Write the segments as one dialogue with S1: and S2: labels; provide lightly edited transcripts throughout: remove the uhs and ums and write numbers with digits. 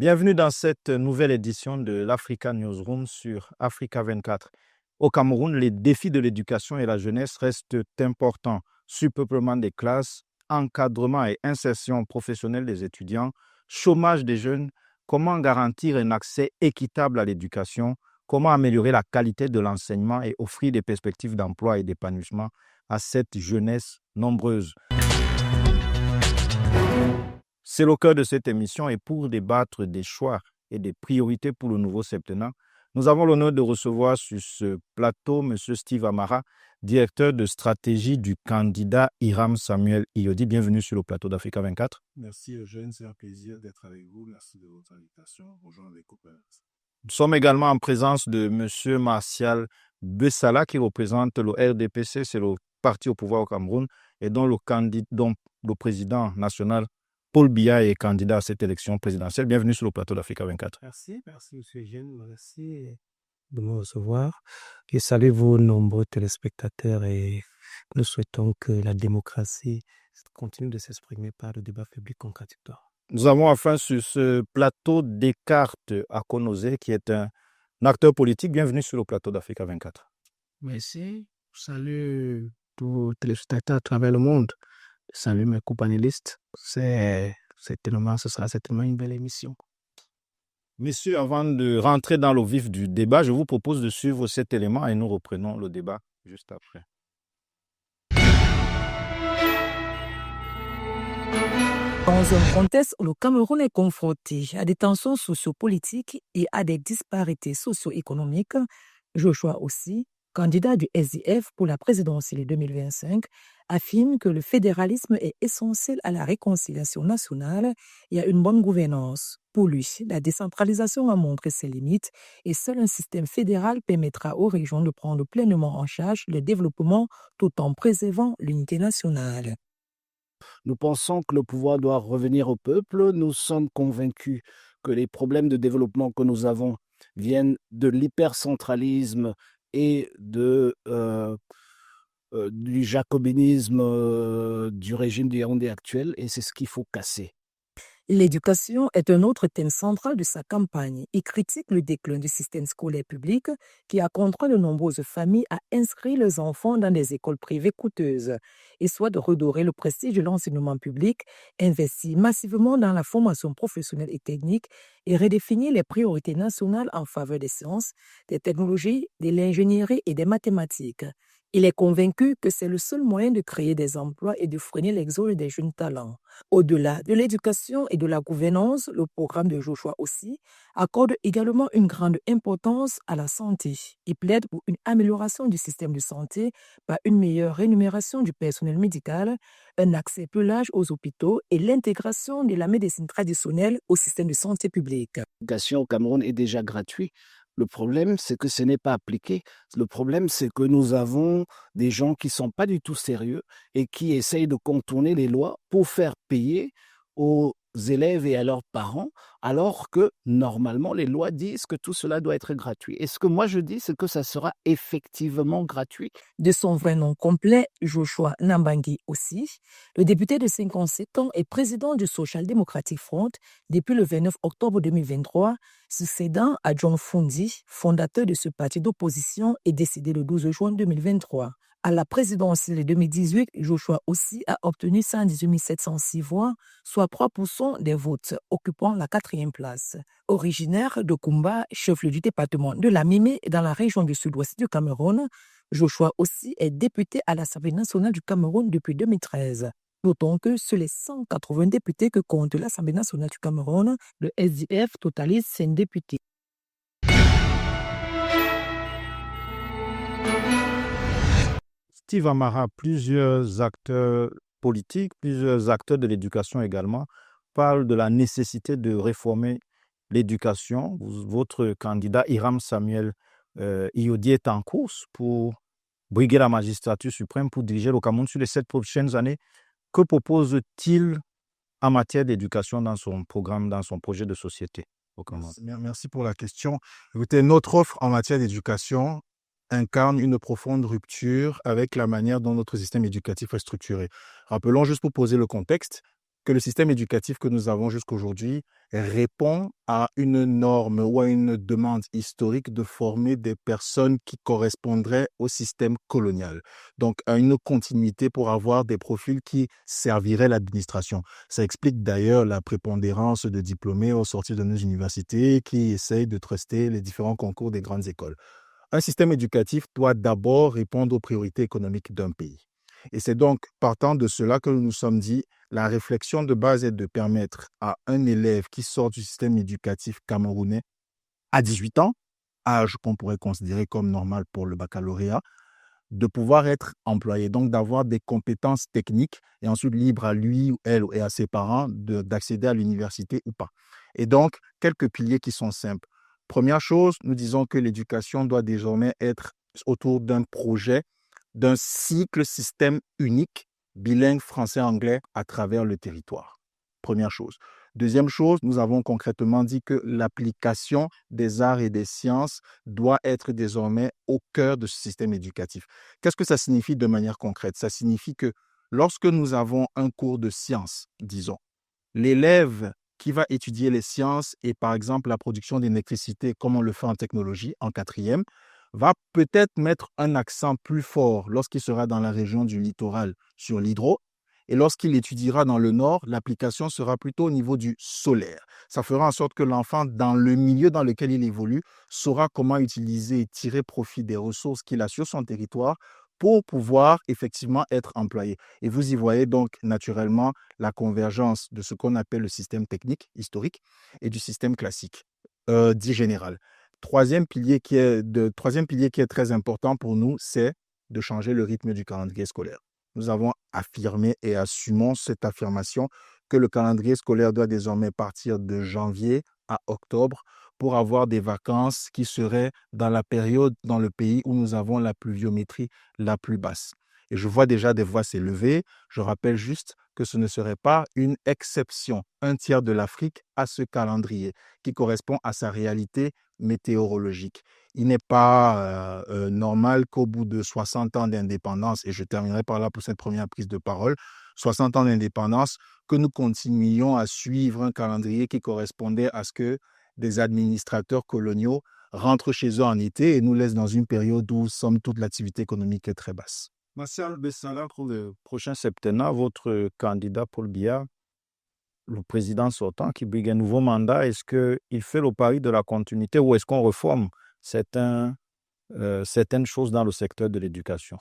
S1: Bienvenue dans cette nouvelle édition de l'Africa Newsroom sur Africa 24. Au Cameroun, les défis de l'éducation et la jeunesse restent importants. Surpeuplement des classes, encadrement et insertion professionnelle des étudiants, chômage des jeunes, comment garantir un accès équitable à l'éducation, comment améliorer la qualité de l'enseignement et offrir des perspectives d'emploi et d'épanouissement à cette jeunesse nombreuse. C'est le cœur de cette émission et pour débattre des choix et des priorités pour le nouveau septennat, nous avons l'honneur de recevoir sur ce plateau M. Steve Amara, directeur de stratégie du candidat Hiram Samuel Iyodi. Bienvenue sur le plateau d'Africa 24.
S2: Merci Eugène, c'est un plaisir d'être avec vous. Merci de votre invitation. Bonjour les copains.
S1: Nous sommes également en présence de M. Martial Bessala qui représente le RDPC, c'est le parti au pouvoir au Cameroun, et dont le président national Paul Biya est candidat à cette élection présidentielle. Bienvenue sur le plateau d'Africa 24.
S3: Merci M. Eugène, merci de me recevoir. Et salut vos nombreux téléspectateurs et nous souhaitons que la démocratie continue de s'exprimer par le débat public contradictoire.
S1: Nous avons enfin sur ce plateau Descartes Akonose qui est un acteur politique. Bienvenue sur le plateau d'Africa 24.
S3: Merci. Salut tous les téléspectateurs à travers le monde. Salut mes co-panélistes. Ce sera certainement une belle émission.
S1: Messieurs, avant de rentrer dans le vif du débat, je vous propose de suivre cet élément et nous reprenons le débat juste après.
S4: Dans un contexte où le Cameroun est confronté à des tensions sociopolitiques et à des disparités socio-économiques, Joshua aussi, candidat du SDF pour la présidentielle 2025, affirme que le fédéralisme est essentiel à la réconciliation nationale et à une bonne gouvernance. Pour lui, la décentralisation a montré ses limites et seul un système fédéral permettra aux régions de prendre pleinement en charge le développement tout en préservant l'unité nationale.
S5: Nous pensons que le pouvoir doit revenir au peuple. Nous sommes convaincus que les problèmes de développement que nous avons viennent de l'hypercentralisme et du jacobinisme du régime du Yaoundé actuel, et c'est ce qu'il faut casser.
S4: L'éducation est un autre thème central de sa campagne. Il critique le déclin du système scolaire public qui a contraint de nombreuses familles à inscrire leurs enfants dans des écoles privées coûteuses. Il souhaite redorer le prestige de l'enseignement public, investir massivement dans la formation professionnelle et technique et redéfinir les priorités nationales en faveur des sciences, des technologies, de l'ingénierie et des mathématiques. Il est convaincu que c'est le seul moyen de créer des emplois et de freiner l'exode des jeunes talents. Au-delà de l'éducation et de la gouvernance, le programme de Joshua aussi accorde également une grande importance à la santé. Il plaide pour une amélioration du système de santé par une meilleure rémunération du personnel médical, un accès plus large aux hôpitaux et l'intégration de la médecine traditionnelle au système de santé publique.
S5: L'éducation au Cameroun est déjà gratuite. Le problème, c'est que ce n'est pas appliqué. Le problème, c'est que nous avons des gens qui ne sont pas du tout sérieux et qui essayent de contourner les lois pour faire payer aux élèves et à leurs parents, alors que normalement, les lois disent que tout cela doit être gratuit. Et ce que moi je dis, c'est que ça sera effectivement gratuit.
S4: De son vrai nom complet, Joshua Nambangui aussi, le député de 57 ans est président du Social Democratic Front depuis le 29 octobre 2023, succédant à John Fundi, fondateur de ce parti d'opposition et décédé le 12 juin 2023. À la présidentielle de 2018, Joshua aussi a obtenu 118 706 voix, soit 3% des votes, occupant la 4e place. Originaire de Kumba, chef-lieu du département de la Mimé dans la région du sud-ouest du Cameroun, Joshua aussi est député à l'Assemblée nationale du Cameroun depuis 2013. Notons que sur les 180 députés que compte l'Assemblée nationale du Cameroun, le SDF totalise 5 députés.
S1: Steve Amara, plusieurs acteurs politiques, plusieurs acteurs de l'éducation également, parlent de la nécessité de réformer l'éducation. Votre candidat Hiram Samuel Iyodi est en course pour briguer la magistrature suprême pour diriger le Cameroun sur les 7 prochaines années. Que propose-t-il en matière d'éducation dans son programme, dans son projet de société au Cameroun?
S2: Merci pour la question. Écoutez, notre offre en matière d'éducation incarne une profonde rupture avec la manière dont notre système éducatif est structuré. Rappelons, juste pour poser le contexte, que le système éducatif que nous avons jusqu'aujourd'hui répond à une norme ou à une demande historique de former des personnes qui correspondraient au système colonial. Donc, à une continuité pour avoir des profils qui serviraient l'administration. Ça explique d'ailleurs la prépondérance de diplômés au sortir de nos universités qui essayent de truster les différents concours des grandes écoles. Un système éducatif doit d'abord répondre aux priorités économiques d'un pays. Et c'est donc partant de cela que nous nous sommes dit, la réflexion de base est de permettre à un élève qui sort du système éducatif camerounais à 18 ans, âge qu'on pourrait considérer comme normal pour le baccalauréat, de pouvoir être employé, donc d'avoir des compétences techniques et ensuite libre à lui ou elle et à ses parents d'accéder à l'université ou pas. Et donc, quelques piliers qui sont simples. Première chose, nous disons que l'éducation doit désormais être autour d'un projet, d'un cycle système unique, bilingue français-anglais à travers le territoire. Première chose. Deuxième chose, nous avons concrètement dit que l'application des arts et des sciences doit être désormais au cœur de ce système éducatif. Qu'est-ce que ça signifie de manière concrète? Ça signifie que lorsque nous avons un cours de sciences, disons, l'élève qui va étudier les sciences et par exemple la production d'électricité, comme on le fait en technologie, en quatrième, va peut-être mettre un accent plus fort lorsqu'il sera dans la région du littoral sur l'hydro. Et lorsqu'il étudiera dans le nord, l'application sera plutôt au niveau du solaire. Ça fera en sorte que l'enfant, dans le milieu dans lequel il évolue, saura comment utiliser et tirer profit des ressources qu'il a sur son territoire pour pouvoir effectivement être employé. Et vous y voyez donc naturellement la convergence de ce qu'on appelle le système technique historique et du système classique, dit général. Troisième pilier qui est très important pour nous, c'est de changer le rythme du calendrier scolaire. Nous avons affirmé et assumons cette affirmation que le calendrier scolaire doit désormais partir de janvier à octobre pour avoir des vacances qui seraient dans la période dans le pays où nous avons la pluviométrie la plus basse. Et je vois déjà des voix s'élever. Je rappelle juste que ce ne serait pas une exception. Un tiers de l'Afrique a ce calendrier qui correspond à sa réalité météorologique. Il n'est pas normal qu'au bout de 60 ans d'indépendance, et je terminerai par là pour cette première prise de parole, 60 ans d'indépendance, que nous continuions à suivre un calendrier qui correspondait à ce que des administrateurs coloniaux rentrent chez eux en été et nous laissent dans une période où, somme toute, l'activité économique est très basse.
S1: Marcel Bessala, pour le prochain septennat, votre candidat Paul Biya, le président sortant qui brigue un nouveau mandat, est-ce qu'il fait le pari de la continuité ou est-ce qu'on reforme certaines choses dans le secteur de l'éducation?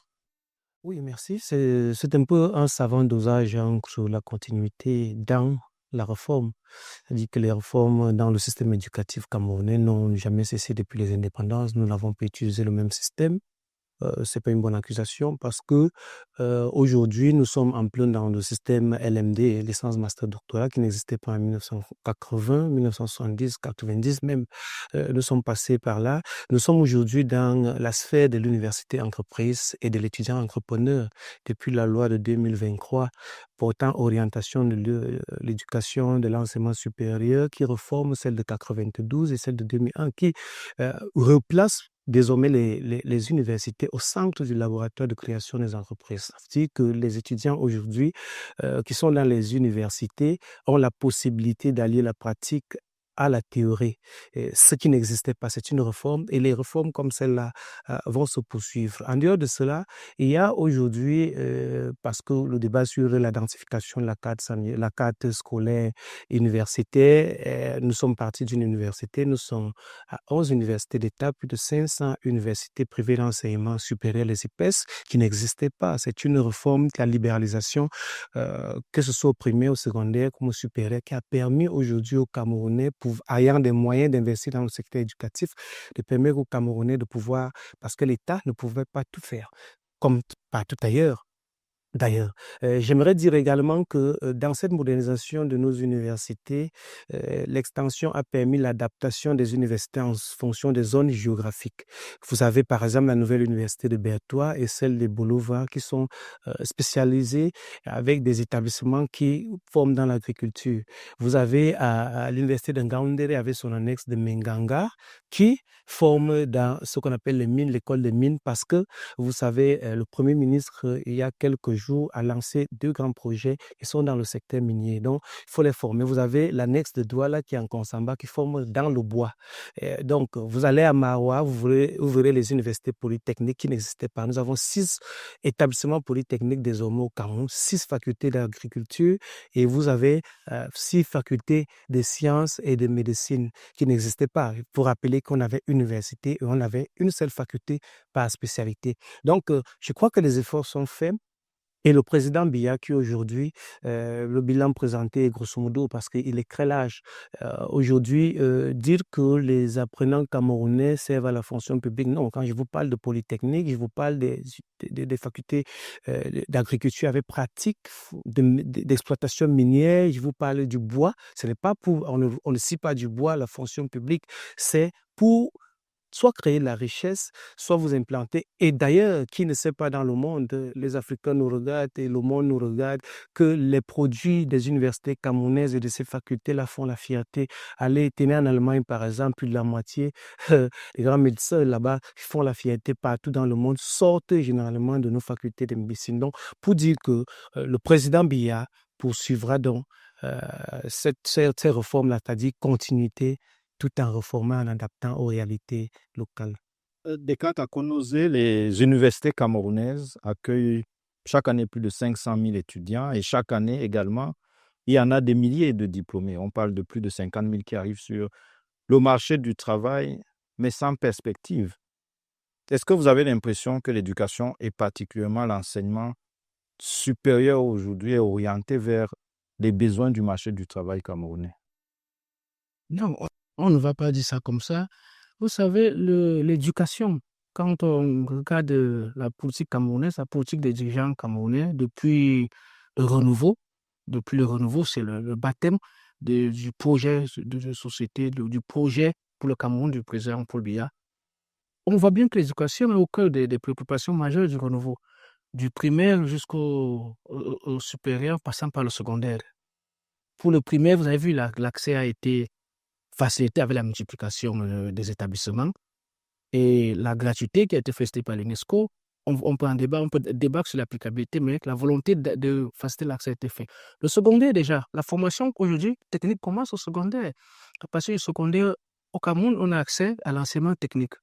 S3: Oui, merci. C'est un peu un savant dosage sur la continuité dans la réforme. C'est-à-dire que les réformes dans le système éducatif camerounais n'ont jamais cessé depuis les indépendances. Nous n'avons pas utilisé le même système. C'est pas une bonne accusation parce que aujourd'hui, nous sommes en plein dans le système LMD, licence master doctorat, qui n'existait pas en 1980, 1970, 90 même. Nous sommes passés par là. Nous sommes aujourd'hui dans la sphère de l'université entreprise et de l'étudiant entrepreneur depuis la loi de 2023 portant orientation de l'éducation de l'enseignement supérieur qui reforme celle de 92 et celle de 2001 qui replace désormais les universités au centre du laboratoire de création des entreprises. Ça veut dire que les étudiants aujourd'hui qui sont dans les universités ont la possibilité d'allier la pratique à la théorie. Ce qui n'existait pas, c'est une réforme et les réformes comme celle-là vont se poursuivre. En dehors de cela, il y a aujourd'hui, parce que le débat sur l'identification de la carte scolaire universitaire, nous sommes partis d'une université, nous sommes à 11 universités d'État, plus de 500 universités privées d'enseignement supérieur, les IPES, qui n'existaient pas. C'est une réforme, la libéralisation, que ce soit au primaire, au secondaire, comme au supérieur, qui a permis aujourd'hui aux Camerounais, ayant des moyens d'investir dans le secteur éducatif, de permettre aux Camerounais de pouvoir, parce que l'État ne pouvait pas tout faire, comme partout ailleurs. D'ailleurs, j'aimerais dire également que dans cette modernisation de nos universités, l'extension a permis l'adaptation des universités en fonction des zones géographiques. Vous avez par exemple la nouvelle université de Bertois et celle de Bolova qui sont spécialisées avec des établissements qui forment dans l'agriculture. Vous avez à l'université de Ngaoundéré avec son annexe de Menganga qui forme dans ce qu'on appelle les mines, l'école des mines, parce que vous savez, le Premier ministre, il y a quelques jour a lancé 2 grands projets. Ils sont dans le secteur minier. Donc, il faut les former. Vous avez l'annexe de Douala qui est en Konsamba qui forme dans le bois. Donc, vous allez à Maroua, vous verrez les universités polytechniques qui n'existaient pas. Nous avons 6 établissements polytechniques désormais au Cameroun, 6 facultés d'agriculture et vous avez 6 facultés de sciences et de médecine qui n'existaient pas. Il faut rappeler qu'on avait une université et on avait une seule faculté par spécialité. Donc, je crois que les efforts sont faits. Et le président Biya, qui aujourd'hui, le bilan présenté est grosso modo parce qu'il est très large. Aujourd'hui, dire que les apprenants camerounais servent à la fonction publique, non. Quand je vous parle de polytechnique, je vous parle des facultés d'agriculture avec pratique, d'exploitation minière, je vous parle du bois. Ce n'est pas pour, on ne cite pas du bois, la fonction publique, c'est pour soit créer de la richesse, soit vous implanter. Et d'ailleurs, qui ne sait pas dans le monde, les Africains nous regardent et le monde nous regarde, que les produits des universités camerounaises et de ces facultés-là font la fierté. Allez, tenez en Allemagne, par exemple, plus de la moitié, les grands médecins là-bas qui font la fierté partout dans le monde sortent généralement de nos facultés de médecine. Donc, pour dire que le président Biya poursuivra donc ces réformes-là, c'est-à-dire continuité, tout en réformant, en adaptant aux réalités locales.
S1: Descartes a connu les universités camerounaises accueillent chaque année plus de 500 000 étudiants et chaque année également, il y en a des milliers de diplômés. On parle de plus de 50 000 qui arrivent sur le marché du travail, mais sans perspective. Est-ce que vous avez l'impression que l'éducation et particulièrement l'enseignement supérieur aujourd'hui est orienté vers les besoins du marché du travail camerounais?
S6: Non, on ne va pas dire ça comme ça. Vous savez, l'éducation, quand on regarde la politique camerounaise, la politique des dirigeants camerounais, depuis le renouveau, c'est le baptême du projet de société, du projet pour le Cameroun du président Paul Biya. On voit bien que l'éducation est au cœur des préoccupations majeures du renouveau, du primaire au supérieur, passant par le secondaire. Pour le primaire, vous avez vu, l'accès a été facilité avec la multiplication des établissements et la gratuité qui a été facilitée par l'UNESCO. On peut débattre sur l'applicabilité, mais la volonté de faciliter l'accès a été faite. Le secondaire, déjà, la formation aujourd'hui technique commence au secondaire. À partir du secondaire, au Cameroun, on a accès à l'enseignement technique.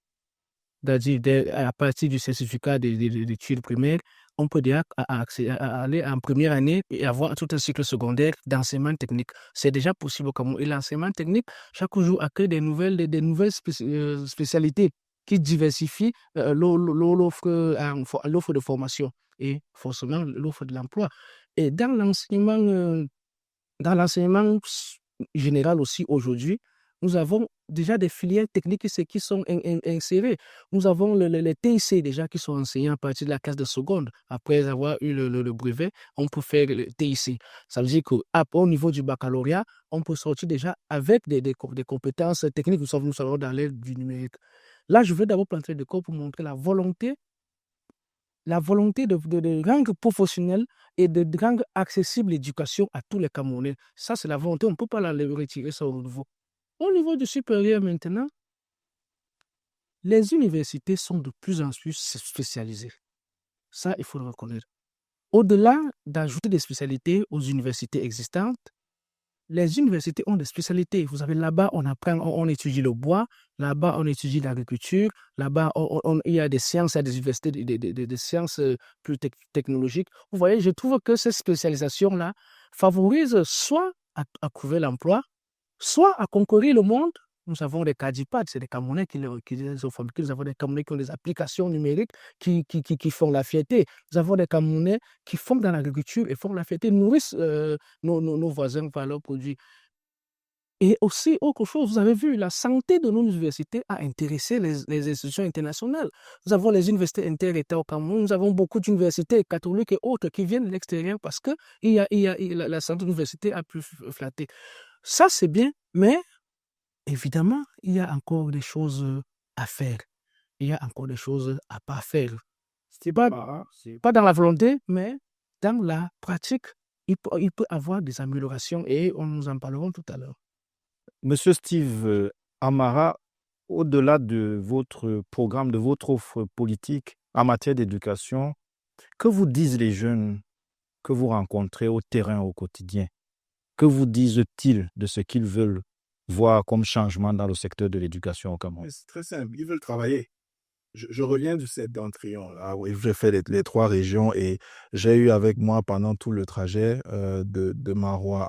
S6: C'est-à-dire, à partir du certificat d'études primaires, on peut déjà aller en première année et avoir tout un cycle secondaire d'enseignement technique. C'est déjà possible au Cameroun. Et l'enseignement technique, chaque jour, accueille des nouvelles spécialités qui diversifient l'offre de formation et forcément l'offre de l'emploi. Et dans l'enseignement général aussi aujourd'hui, nous avons déjà des filières techniques qui sont insérées. Nous avons les TIC déjà qui sont enseignés à partir de la classe de seconde. Après avoir eu le brevet, on peut faire le TIC. Ça veut dire qu'au niveau du baccalauréat, on peut sortir déjà avec des compétences techniques. Nous sommes dans l'ère du numérique. Là, je veux d'abord planter le décor pour montrer la volonté de rendre professionnelle et de rendre accessible l'éducation à tous les Camerounais. Ça, c'est la volonté. On ne peut pas la retirer ça au niveau. Au niveau du supérieur maintenant, les universités sont de plus en plus spécialisées. Ça, il faut le reconnaître. Au-delà d'ajouter des spécialités aux universités existantes, les universités ont des spécialités. Vous savez, là-bas, on étudie le bois, là-bas, on étudie l'agriculture, là-bas, il y a des sciences, il y a des universités de sciences plus technologiques. Vous voyez, je trouve que ces spécialisations-là favorisent soit à trouver l'emploi, soit à conquérir le monde. Nous avons des CADIPAD, c'est des Camerounais qui les ont fabriqués. Nous avons des Camerounais qui ont des applications numériques qui font la fierté. Nous avons des Camerounais qui font dans l'agriculture et font la fierté, nourrissent nos voisins par leurs produits. Et aussi, autre chose, vous avez vu, la santé de nos universités a intéressé les institutions internationales. Nous avons les universités inter-États au Cameroun, nous avons beaucoup d'universités catholiques et autres qui viennent de l'extérieur parce que la santé de l'université a pu flatter. Ça, c'est bien, mais évidemment, il y a encore des choses à faire. Il y a encore des choses à pas faire. C'est pas dans la volonté, mais dans la pratique, il peut avoir des améliorations et nous en parlerons tout à l'heure.
S1: Monsieur Steve Amara, au-delà de votre programme, de votre offre politique en matière d'éducation, que vous disent les jeunes que vous rencontrez au terrain au quotidien, que vous disent-ils de ce qu'ils veulent voir comme changement dans le secteur de l'éducation au Cameroun?
S2: C'est très simple, ils veulent travailler. Je reviens du septentrion, là où j'ai fait les 3 régions et j'ai eu avec moi pendant tout le trajet de Maroua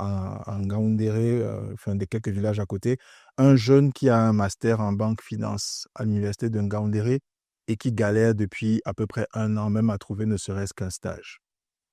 S2: à Ngaoundéré, enfin des quelques villages à côté, un jeune qui a un master en banque finance à l'université de Ngaoundéré et qui galère depuis à peu près 1 an même à trouver ne serait-ce qu'un stage.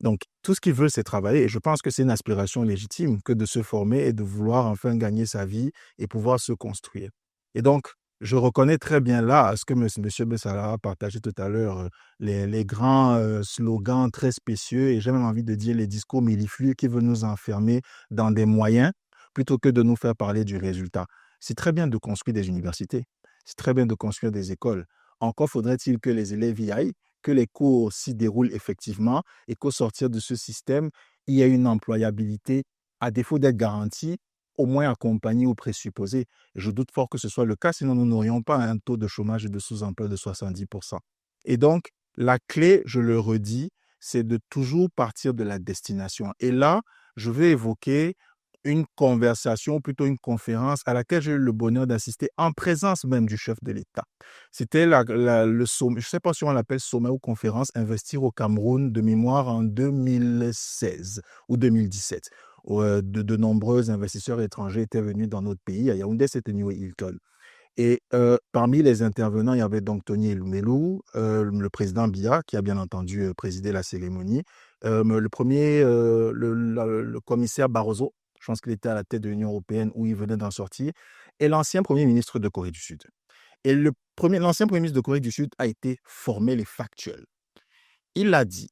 S2: Donc, tout ce qu'il veut, c'est travailler et je pense que c'est une aspiration légitime que de se former et de vouloir enfin gagner sa vie et pouvoir se construire. Et donc, je reconnais très bien là ce que M. Bessara a partagé tout à l'heure, les grands slogans très spécieux et j'ai même envie de dire les discours melliflues qui veulent nous enfermer dans des moyens plutôt que de nous faire parler du résultat. C'est très bien de construire des universités, c'est très bien de construire des écoles. Encore faudrait-il que les élèves y aillent, que les cours s'y déroulent effectivement et qu'au sortir de ce système, il y ait une employabilité, à défaut d'être garantie, au moins accompagnée ou présupposée. Je doute fort que ce soit le cas, sinon nous n'aurions pas un taux de chômage et de sous-emploi de 70%. Et donc, la clé, je le redis, c'est de toujours partir de la destination. Et là, je vais évoquer une conversation, plutôt une conférence à laquelle j'ai eu le bonheur d'assister en présence même du chef de l'État. C'était le sommet, je ne sais pas si on l'appelle sommet ou conférence, Investir au Cameroun de mémoire en 2016 ou 2017. De nombreux investisseurs étrangers étaient venus dans notre pays. À Yaoundé, c'était New Hilton. Et parmi les intervenants, il y avait donc Tony Elumelou, le président Biya, qui a bien entendu présidé la cérémonie, le commissaire Barroso, je pense qu'il était à la tête de l'Union européenne où il venait d'en sortir, et l'ancien premier ministre de Corée du Sud. Et l'ancien premier ministre de Corée du Sud a été formel et factuel. Il a dit,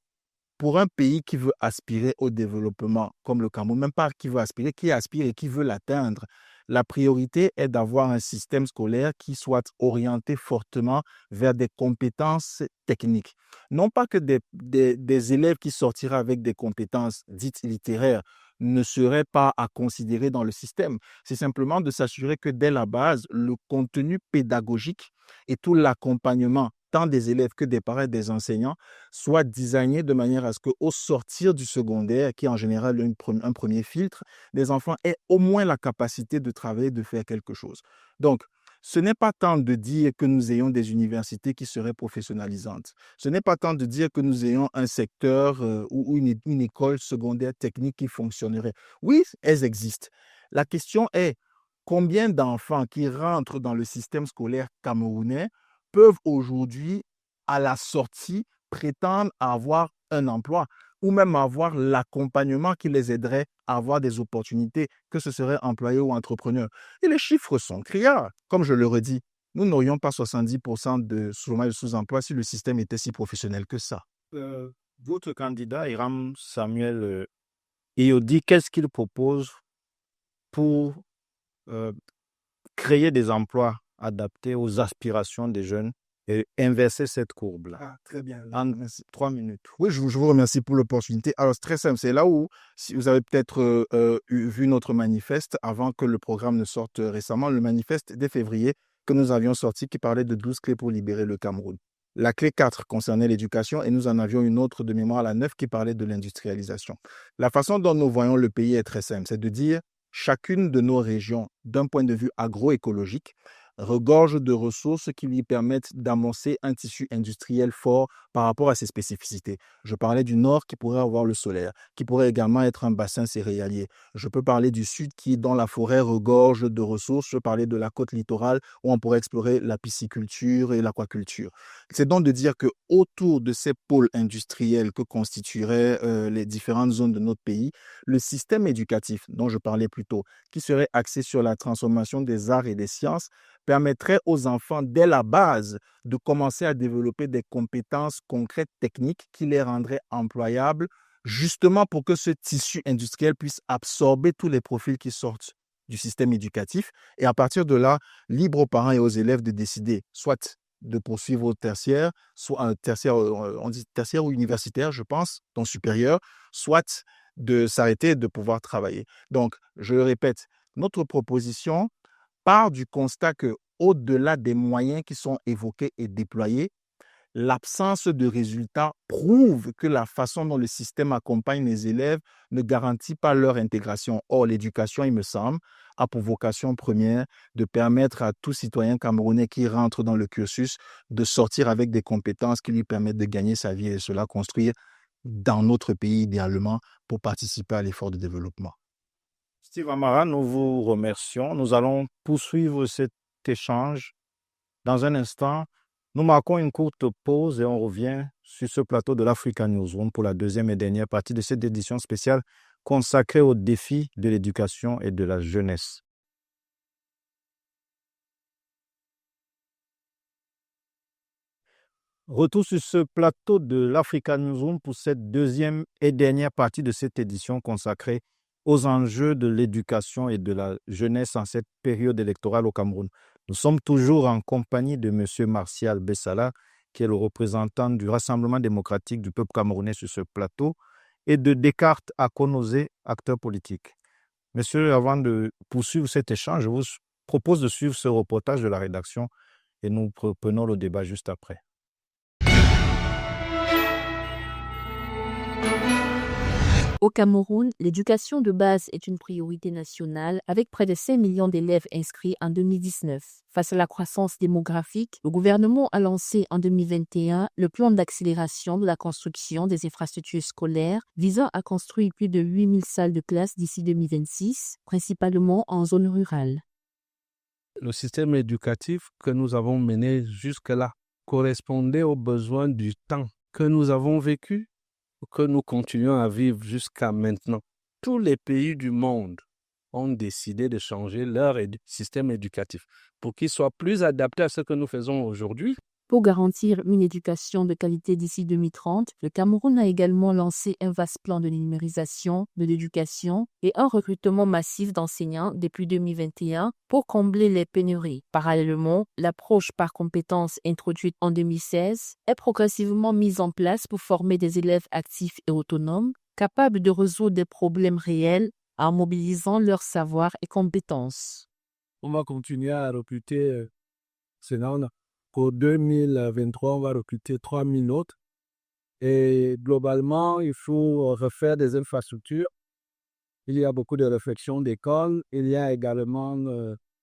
S2: pour un pays qui veut aspirer au développement, comme le Cameroun, même pas qui veut aspirer, qui aspire et qui veut l'atteindre, la priorité est d'avoir un système scolaire qui soit orienté fortement vers des compétences techniques. Non pas que des élèves qui sortiraient avec des compétences dites littéraires ne seraient pas à considérer dans le système. C'est simplement de s'assurer que dès la base, le contenu pédagogique et tout l'accompagnement, tant des élèves que des parents et des enseignants, soit designé de manière à ce qu'au sortir du secondaire, qui est en général un premier filtre, les enfants aient au moins la capacité de travailler, de faire quelque chose. Donc, ce n'est pas tant de dire que nous ayons des universités qui seraient professionnalisantes. Ce n'est pas tant de dire que nous ayons un secteur ou une école secondaire technique qui fonctionnerait. Oui, elles existent. La question est, combien d'enfants qui rentrent dans le système scolaire camerounais peuvent aujourd'hui, à la sortie, prétendent à avoir un emploi ou même avoir l'accompagnement qui les aiderait à avoir des opportunités, que ce serait employé ou entrepreneur. Et les chiffres sont criards. Comme je le redis, nous n'aurions pas 70% de chômage de sous-emploi si le système était si professionnel que ça.
S1: Votre candidat, Hiram Samuel Iodi, qu'est-ce qu'il propose pour créer des emplois adaptés aux aspirations des jeunes et inverser cette courbe-là?
S2: Ah, très bien.
S1: En 3 minutes.
S2: Oui, je vous remercie pour l'opportunité. Alors, c'est très simple. C'est là où, si vous avez peut-être vu notre manifeste avant que le programme ne sorte récemment, le manifeste dès février que nous avions sorti qui parlait de 12 clés pour libérer le Cameroun. La clé 4 concernait l'éducation et nous en avions une autre de mémoire, la 9, qui parlait de l'industrialisation. La façon dont nous voyons le pays est très simple. C'est de dire chacune de nos régions, d'un point de vue agroécologique, regorge de ressources qui lui permettent d'amorcer un tissu industriel fort par rapport à ses spécificités. Je parlais du nord qui pourrait avoir le solaire, qui pourrait également être un bassin céréalier. Je peux parler du sud qui, dans la forêt, regorge de ressources. Je parlais de la côte littorale où on pourrait explorer la pisciculture et l'aquaculture. C'est donc de dire que autour de ces pôles industriels que constitueraient les différentes zones de notre pays, le système éducatif dont je parlais plus tôt, qui serait axé sur la transformation des arts et des sciences, permettrait aux enfants, dès la base, de commencer à développer des compétences concrètes, techniques, qui les rendraient employables, justement pour que ce tissu industriel puisse absorber tous les profils qui sortent du système éducatif. Et à partir de là, libre aux parents et aux élèves de décider, soit de poursuivre au tertiaire, soit un tertiaire, on dit tertiaire ou universitaire, je pense, donc supérieur, soit de s'arrêter et de pouvoir travailler. Donc, je le répète, notre proposition part du constat que, au-delà des moyens qui sont évoqués et déployés, l'absence de résultats prouve que la façon dont le système accompagne les élèves ne garantit pas leur intégration. Or, l'éducation, il me semble, a pour vocation première de permettre à tout citoyen camerounais qui rentre dans le cursus de sortir avec des compétences qui lui permettent de gagner sa vie et cela construire dans notre pays idéalement pour participer à l'effort de développement.
S1: Steve Amara, nous vous remercions. Nous allons poursuivre cet échange dans un instant. Nous marquons une courte pause et on revient sur ce plateau de l'Africa Newsroom pour la deuxième et dernière partie de cette édition spéciale consacrée aux défis de l'éducation et de la jeunesse. Retour sur ce plateau de l'Africa Newsroom pour cette deuxième et dernière partie de cette édition consacrée aux enjeux de l'éducation et de la jeunesse en cette période électorale au Cameroun. Nous sommes toujours en compagnie de M. Martial Bessala, qui est le représentant du Rassemblement démocratique du peuple camerounais sur ce plateau, et de Descartes Akonose, acteur politique. Monsieur, avant de poursuivre cet échange, je vous propose de suivre ce reportage de la rédaction et nous reprenons le débat juste après.
S7: Au Cameroun, l'éducation de base est une priorité nationale avec près de 5 millions d'élèves inscrits en 2019. Face à la croissance démographique, le gouvernement a lancé en 2021 le plan d'accélération de la construction des infrastructures scolaires visant à construire plus de 8000 salles de classe d'ici 2026, principalement en zone rurale.
S8: Le système éducatif que nous avons mené jusque-là correspondait aux besoins du temps que nous avons vécu, que nous continuons à vivre jusqu'à maintenant. Tous les pays du monde ont décidé de changer leur système éducatif pour qu'il soit plus adapté à ce que nous faisons aujourd'hui.
S7: Pour garantir une éducation de qualité d'ici 2030, le Cameroun a également lancé un vaste plan de numérisation de l'éducation et un recrutement massif d'enseignants depuis 2021 pour combler les pénuries. Parallèlement, l'approche par compétences introduite en 2016 est progressivement mise en place pour former des élèves actifs et autonomes, capables de résoudre des problèmes réels en mobilisant leur savoir et compétences.
S8: On va continuer à recruter enseignants. Pour 2023, on va recruter 3000 autres. Et globalement, il faut refaire des infrastructures. Il y a beaucoup de réflexions d'écoles. Il y a également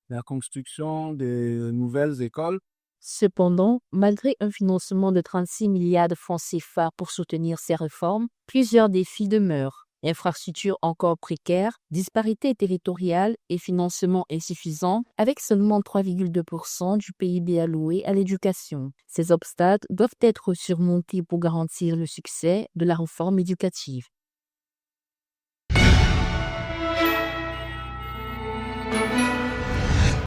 S8: la construction de nouvelles écoles.
S7: Cependant, malgré un financement de 36 milliards de francs CFA pour soutenir ces réformes, plusieurs défis demeurent. Infrastructures encore précaires, disparités territoriales et financement insuffisant, avec seulement 3,2% du PIB alloué à l'éducation. Ces obstacles doivent être surmontés pour garantir le succès de la réforme éducative.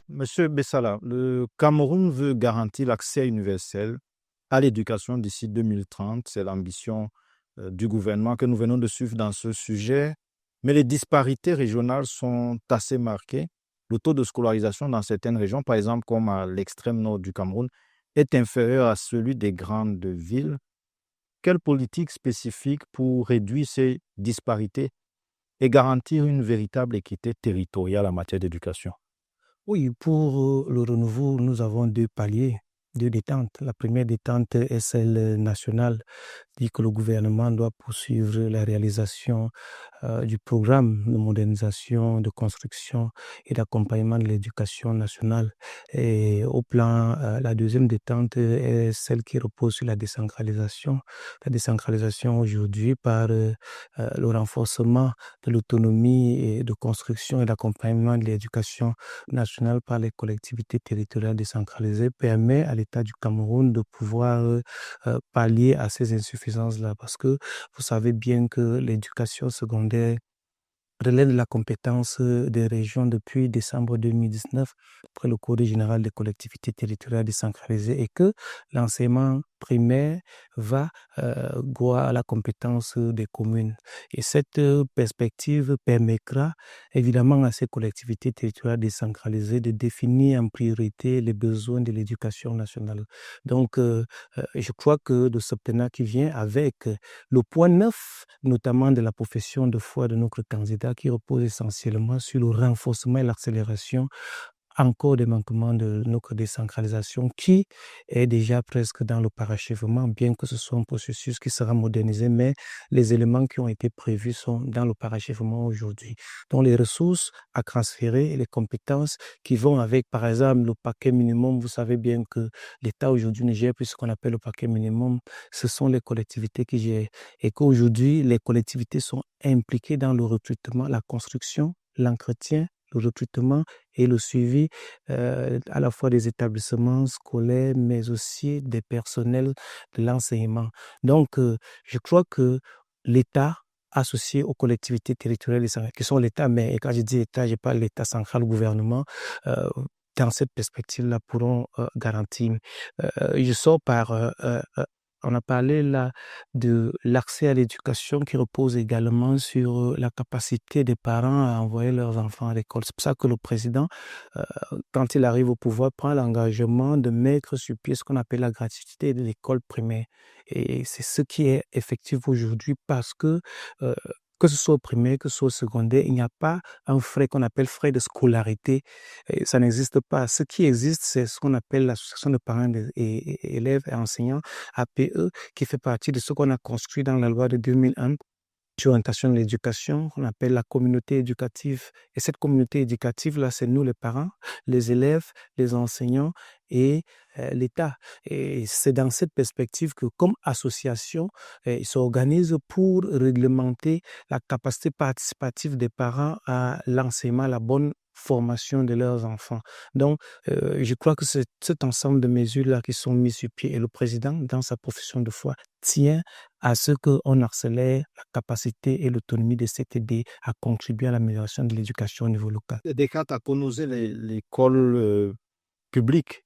S1: Monsieur Bessala, le Cameroun veut garantir l'accès universel à l'éducation d'ici 2030. C'est l'ambition du gouvernement que nous venons de suivre dans ce sujet. Mais les disparités régionales sont assez marquées. Le taux de scolarisation dans certaines régions, par exemple comme à l'extrême nord du Cameroun, est inférieur à celui des grandes villes. Quelle politique spécifique pour réduire ces disparités et garantir une véritable équité territoriale en matière d'éducation?
S3: Oui, pour le renouveau, nous avons deux paliers, deux détentes. La première détente est celle nationale, dit que le gouvernement doit poursuivre la réalisation du programme de modernisation, de construction et d'accompagnement de l'éducation nationale. Et au plan, la deuxième détente est celle qui repose sur la décentralisation. La décentralisation aujourd'hui par le renforcement de l'autonomie et de construction et d'accompagnement de l'éducation nationale par les collectivités territoriales décentralisées permet à l'État du Cameroun de pouvoir pallier à ces insuffisances-là. Parce que vous savez bien que l'éducation secondaire relève de la compétence des régions depuis décembre 2019 après le Code général des collectivités territoriales décentralisées et que l'enseignement primaire va à la compétence des communes. Et cette perspective permettra évidemment à ces collectivités territoriales décentralisées de définir en priorité les besoins de l'éducation nationale. Donc, je crois que de ce septennat qui vient avec le point 9, notamment de la profession de foi de notre candidat, qui repose essentiellement sur le renforcement et l'accélération encore des manquements de notre décentralisation qui est déjà presque dans le parachèvement, bien que ce soit un processus qui sera modernisé, mais les éléments qui ont été prévus sont dans le parachèvement aujourd'hui. Donc les ressources à transférer et les compétences qui vont avec, par exemple, le paquet minimum, vous savez bien que l'État aujourd'hui ne gère plus ce qu'on appelle le paquet minimum, ce sont les collectivités qui gèrent et qu'aujourd'hui, les collectivités sont impliquées dans le recrutement, la construction, l'entretien, le recrutement et le suivi à la fois des établissements scolaires, mais aussi des personnels de l'enseignement. Donc, je crois que l'État associé aux collectivités territoriales qui sont l'État, mais quand je dis État, je parle de l'État central, le gouvernement, dans cette perspective-là, pourront garantir. Je sors par... on a parlé là de l'accès à l'éducation qui repose également sur la capacité des parents à envoyer leurs enfants à l'école. C'est pour ça que le président, quand il arrive au pouvoir, prend l'engagement de mettre sur pied ce qu'on appelle la gratuité de l'école primaire. Et c'est ce qui est effectif aujourd'hui parce que ce soit au primaire, que ce soit au secondaire, il n'y a pas un frais qu'on appelle frais de scolarité. Et ça n'existe pas. Ce qui existe, c'est ce qu'on appelle l'association de parents et élèves et enseignants, APE, qui fait partie de ce qu'on a construit dans la loi de 2001 sur l'orientation de l'éducation, qu'on appelle la communauté éducative. Et cette communauté éducative-là, c'est nous les parents, les élèves, les enseignants et l'État. Et c'est dans cette perspective que, comme association, ils s'organisent pour réglementer la capacité participative des parents à l'enseignement, à la bonne formation de leurs enfants. Donc, je crois que c'est cet ensemble de mesures-là qui sont mises sur pied. Et le président, dans sa profession de foi, tient à ce qu'on accélère la capacité et l'autonomie de CTD à contribuer à l'amélioration de l'éducation au niveau local.
S1: Descartes a connu l'école publique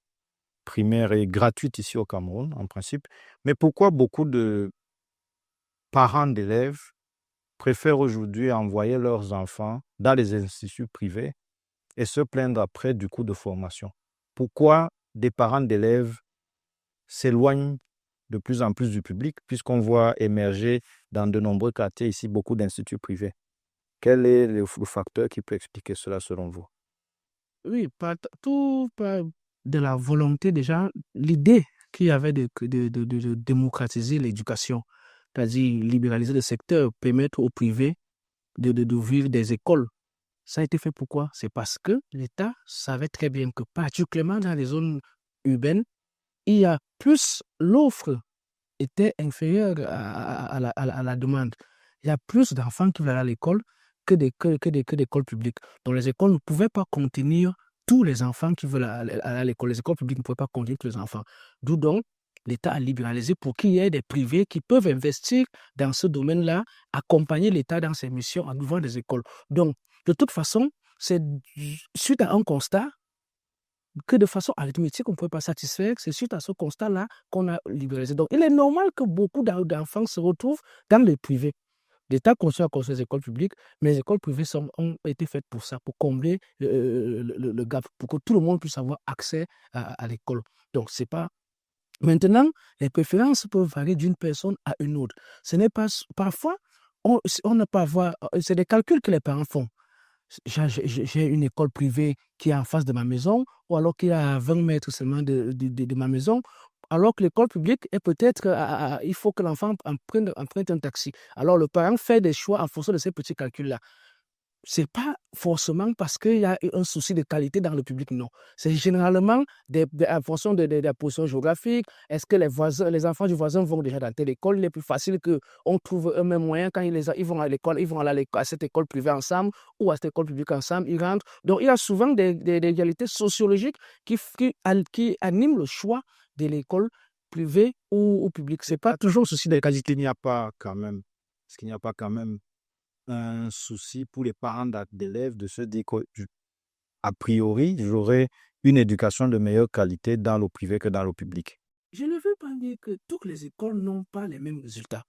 S1: primaire est gratuite ici au Cameroun, en principe. Mais pourquoi beaucoup de parents d'élèves préfèrent aujourd'hui envoyer leurs enfants dans les instituts privés et se plaindre après du coût de formation? Pourquoi des parents d'élèves s'éloignent de plus en plus du public, puisqu'on voit émerger dans de nombreux quartiers ici beaucoup d'instituts privés? Quel est le facteur qui peut expliquer cela selon vous?
S6: Oui, tout part de la volonté déjà, l'idée qu'il y avait de démocratiser l'éducation, c'est-à-dire libéraliser le secteur, permettre au privé d'ouvrir des écoles. Ça a été fait pourquoi? C'est parce que l'État savait très bien que, particulièrement dans les zones urbaines, il y a plus l'offre était inférieure à la demande. Il y a plus d'enfants qui veulent aller à l'école que d'écoles publiques. Donc les écoles ne pouvaient pas contenir tous les enfants qui veulent aller à l'école. Les écoles publiques ne pouvaient pas contenir tous les enfants. D'où donc l'État a libéralisé pour qu'il y ait des privés qui peuvent investir dans ce domaine-là, accompagner l'État dans ses missions en ouvrant des écoles. Donc, de toute façon, c'est suite à un constat que de façon arithmétique, on ne pouvait pas satisfaire. C'est suite à ce constat-là qu'on a libéralisé. Donc, il est normal que beaucoup d'enfants se retrouvent dans le privé. L'État continue à construire les écoles publiques, mais les écoles privées ont été faites pour ça, pour combler le gap, pour que tout le monde puisse avoir accès à l'école. Donc, c'est pas... Maintenant, les préférences peuvent varier d'une personne à une autre. Ce n'est pas... Parfois, on ne peut pas avoir... C'est des calculs que les parents font. J'ai une école privée qui est en face de ma maison, ou alors qui est à 20 mètres seulement de ma maison, alors que l'école publique est peut-être, il faut que l'enfant emprunte un taxi. Alors le parent fait des choix en fonction de ces petits calculs-là. Ce n'est pas forcément parce qu'il y a un souci de qualité dans le public, non. C'est généralement en fonction de la position géographique. Est-ce que les enfants du voisin vont déjà dans telle école? Il est plus facile qu'on trouve un même moyen quand ils vont à l'école, ils vont aller à cette école privée ensemble ou à cette école publique ensemble, ils rentrent. Donc, il y a souvent des réalités sociologiques qui animent le choix de l'école privée ou publique. Ce n'est pas toujours souci de qualité.
S1: Est-ce qu'il n'y a pas quand même un souci pour les parents d'élèves de se dire qu'a priori, j'aurai une éducation de meilleure qualité dans le privé que dans le public?
S6: Je ne veux pas dire que toutes les écoles n'ont pas les mêmes résultats,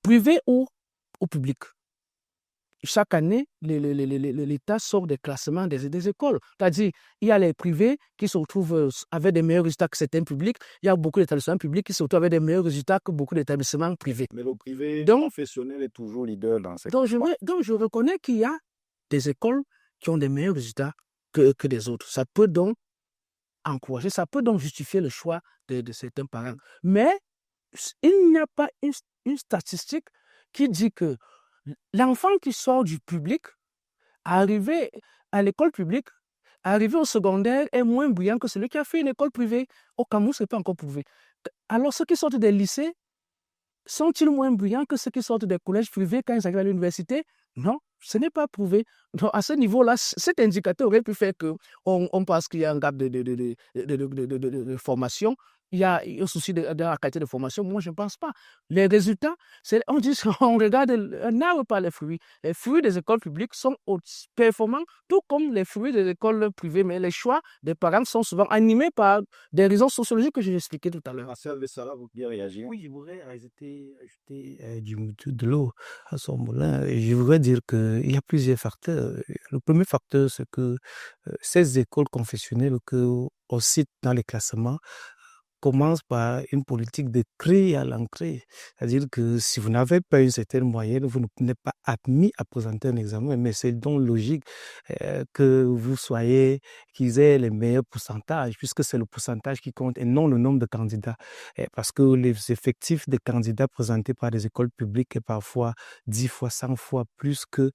S6: privés ou au public. Chaque année, l'État sort des classements des écoles. C'est-à-dire, il y a les privés qui se retrouvent avec des meilleurs résultats que certains publics. Il y a beaucoup d'établissements publics qui se retrouvent avec des meilleurs résultats que beaucoup d'établissements privés.
S1: Mais le privé professionnel est toujours leader dans cette...
S6: Donc, je reconnais qu'il y a des écoles qui ont des meilleurs résultats que des autres. Ça peut donc encourager, ça peut donc justifier le choix de certains parents. Mais il n'y a pas une statistique qui dit que l'enfant qui sort du public, arrivé à l'école publique, arrivé au secondaire, est moins brillant que celui qui a fait une école privée. Au Cameroun, ce n'est pas encore prouvé. Alors, ceux qui sortent des lycées, sont-ils moins brillants que ceux qui sortent des collèges privés quand ils arrivent à l'université? Non, ce n'est pas prouvé. Donc, à ce niveau-là, cet indicateur aurait pu faire qu'on pense qu'il y a un gap de formation. Il y a un souci de la qualité de formation. Moi, je ne pense pas. Les résultats, on dit qu'on regarde un arbre par les fruits. Les fruits des écoles publiques sont performants, tout comme les fruits des écoles privées. Mais les choix des parents sont souvent animés par des raisons sociologiques que j'ai expliquées tout à l'heure.
S1: Marcel Bessala, vous vouliez réagir?
S3: Oui, je voudrais ajouter de l'eau à son moulin. Et je voudrais dire qu'il y a plusieurs facteurs. Le premier facteur, c'est que ces écoles confessionnelles qu'on cite dans les classements commencent par une politique de tri à l'entrée. C'est-à-dire que si vous n'avez pas une certaine moyenne, vous n'êtes pas admis à présenter un examen, mais c'est donc logique que vous soyez, qu'ils aient les meilleurs pourcentages, puisque c'est le pourcentage qui compte et non le nombre de candidats. Parce que les effectifs des candidats présentés par les écoles publiques est parfois 10 fois, 100 fois plus que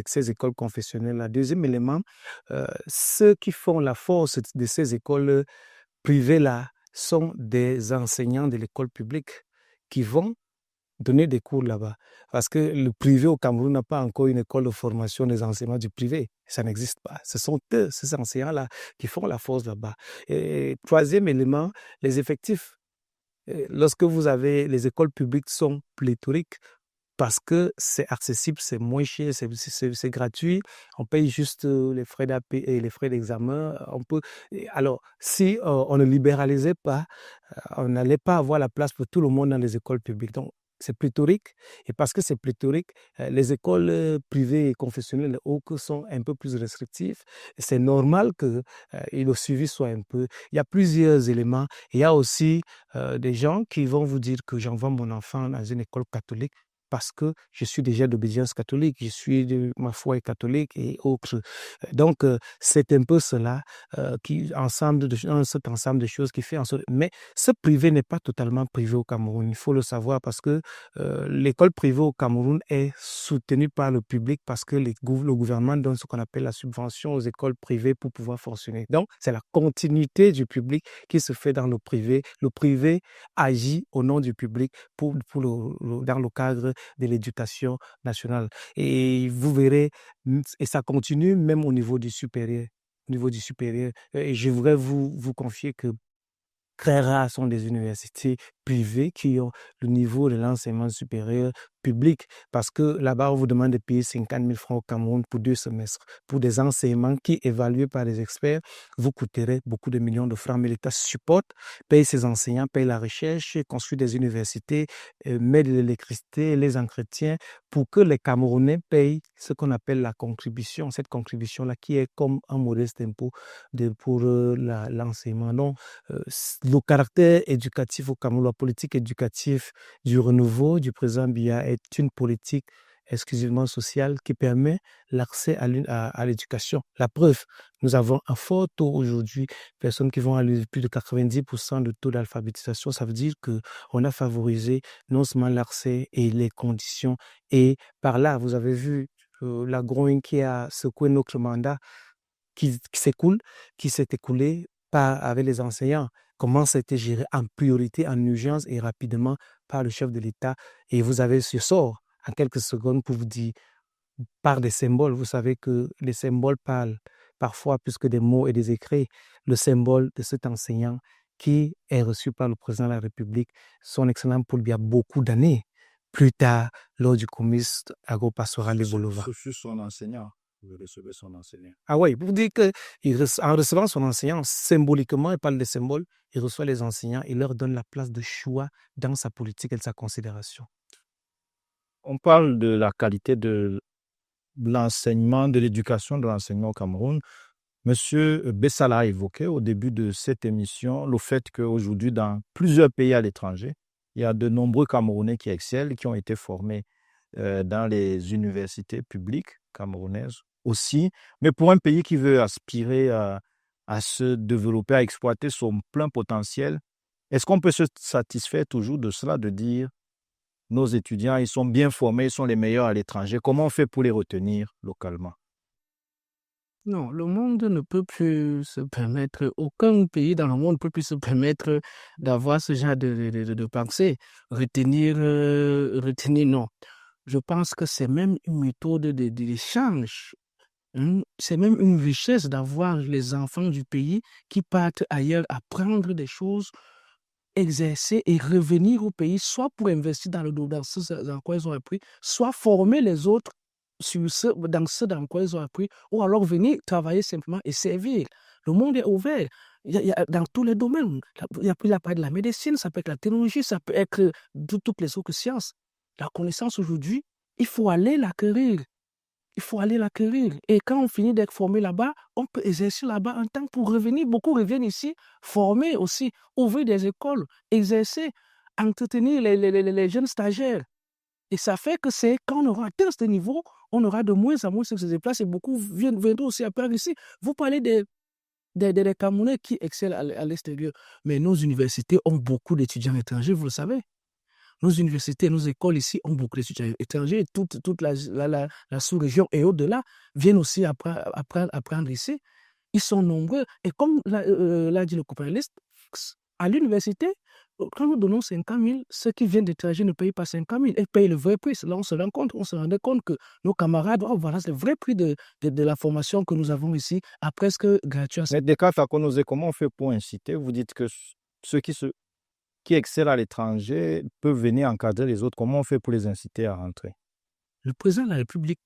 S3: ces écoles confessionnelles. Le deuxième élément, ceux qui font la force de ces écoles privées-là sont des enseignants de l'école publique qui vont donner des cours là-bas. Parce que le privé au Cameroun n'a pas encore une école de formation des enseignants du privé. Ça n'existe pas. Ce sont eux, ces enseignants-là, qui font la force là-bas. Et troisième élément, les effectifs. Lorsque vous avez, les écoles publiques sont pléthoriques, parce que c'est accessible, c'est moins cher, c'est gratuit. On paye juste les frais d'AP et les frais d'examen. Alors, si on ne libéralisait pas, on n'allait pas avoir la place pour tout le monde dans les écoles publiques. Donc, c'est pléthorique. Et parce que c'est pléthorique, les écoles privées et confessionnelles sont un peu plus restrictives. C'est normal que le suivi soit un peu... Il y a plusieurs éléments. Il y a aussi des gens qui vont vous dire que j'envoie mon enfant dans une école catholique parce que je suis déjà d'obédience catholique, ma foi est catholique et autres. Donc, c'est un peu cela, cet ensemble de choses qui fait en sorte... Mais ce privé n'est pas totalement privé au Cameroun, il faut le savoir, parce que l'école privée au Cameroun est soutenue par le public parce que le gouvernement donne ce qu'on appelle la subvention aux écoles privées pour pouvoir fonctionner. Donc, c'est la continuité du public qui se fait dans le privé. Le privé agit au nom du public dans le cadre de l'éducation nationale. Et vous verrez, et ça continue même au niveau du supérieur. Et je voudrais vous confier que très rares sont des universités privées qui ont le niveau de l'enseignement supérieur public, parce que là-bas, on vous demande de payer 50 000 francs au Cameroun pour 2 semestres, pour des enseignements qui, évalués par des experts, vous coûteraient beaucoup de millions de francs. Mais l'État supporte, paye ses enseignants, paye la recherche, construit des universités, met de l'électricité, les entretient, pour que les Camerounais payent ce qu'on appelle la contribution, cette contribution-là qui est comme un modeste impôt pour l'enseignement. Donc, le caractère éducatif au Cameroun, la politique éducative du renouveau du président Biya est une politique exclusivement sociale qui permet l'accès à l'éducation. La preuve, nous avons un fort taux aujourd'hui, personnes qui vont aller plus de 90% de taux d'alphabétisation. Ça veut dire qu'on a favorisé non seulement l'accès et les conditions. Et par là, vous avez vu la grogne qui a secoué notre mandat qui s'est écoulé avec les enseignants. Comment ça a été géré en priorité, en urgence et rapidement par le chef de l'État. Et vous avez ce sort en quelques secondes pour vous dire, par des symboles, vous savez que les symboles parlent parfois plus que des mots et des écrits. Le symbole de cet enseignant qui est reçu par le président de la République, son excellent Paul Biya, beaucoup d'années plus tard, lors du comice agropastoral de Bolova.
S1: Ce fut son enseignant. Vous recevez son enseignant.
S3: Ah oui, pour dire qu'en recevant son enseignant, symboliquement, il parle des symboles, il reçoit les enseignants, il leur donne la place de choix dans sa politique et de sa considération.
S1: On parle de la qualité de l'enseignement, de l'éducation, de l'enseignement au Cameroun. Monsieur Bessala a évoqué au début de cette émission le fait qu'aujourd'hui, dans plusieurs pays à l'étranger, il y a de nombreux Camerounais qui excellent, qui ont été formés dans les universités publiques camerounaises aussi. Mais pour un pays qui veut aspirer à se développer, à exploiter son plein potentiel, est-ce qu'on peut se satisfaire toujours de cela, de dire nos étudiants, ils sont bien formés, ils sont les meilleurs à l'étranger. Comment on fait pour les retenir localement?
S6: Non, le monde ne peut plus se permettre, aucun pays dans le monde ne peut plus se permettre d'avoir ce genre de pensée. Retenir, non. Je pense que c'est même une méthode d'échange. C'est même une richesse d'avoir les enfants du pays qui partent ailleurs apprendre des choses, exercer et revenir au pays, soit pour investir dans ce dans quoi ils ont appris, soit former les autres dans quoi ils ont appris, ou alors venir travailler simplement et servir. Le monde est ouvert. Il y a dans tous les domaines. Il a pas de la médecine, ça peut être la technologie, ça peut être toutes les autres sciences. La connaissance aujourd'hui, il faut aller l'acquérir. Il faut aller l'acquérir. Et quand on finit d'être formé là-bas, on peut exercer là-bas un temps pour revenir. Beaucoup reviennent ici, former aussi, ouvrir des écoles, exercer, entretenir les jeunes stagiaires. Et ça fait que c'est quand on aura atteint ce niveau, on aura de moins en moins ceux qui se déplacent et beaucoup viendront aussi apprendre ici. Vous parlez des Camerounais qui excellent à l'extérieur. Mais nos universités ont beaucoup d'étudiants étrangers, vous le savez. Nos universités, nos écoles ici ont beaucoup d'étudiants étrangers. Toute la sous-région et au-delà viennent aussi apprendre ici. Ils sont nombreux. Et comme l'a dit le co-panéliste, à l'université, quand nous donnons 50 000, ceux qui viennent d'étranger ne payent pas 50 000. Ils payent le vrai prix. Là, on se rendait compte que nos camarades, voilà, c'est le vrai prix de la formation que nous avons ici, à presque gratuit.
S1: Mais Descartes, comment on fait pour inciter? Vous dites que ceux qui excellent à l'étranger peuvent venir encadrer les autres. Comment on fait pour les inciter à rentrer?
S6: Le président de la République,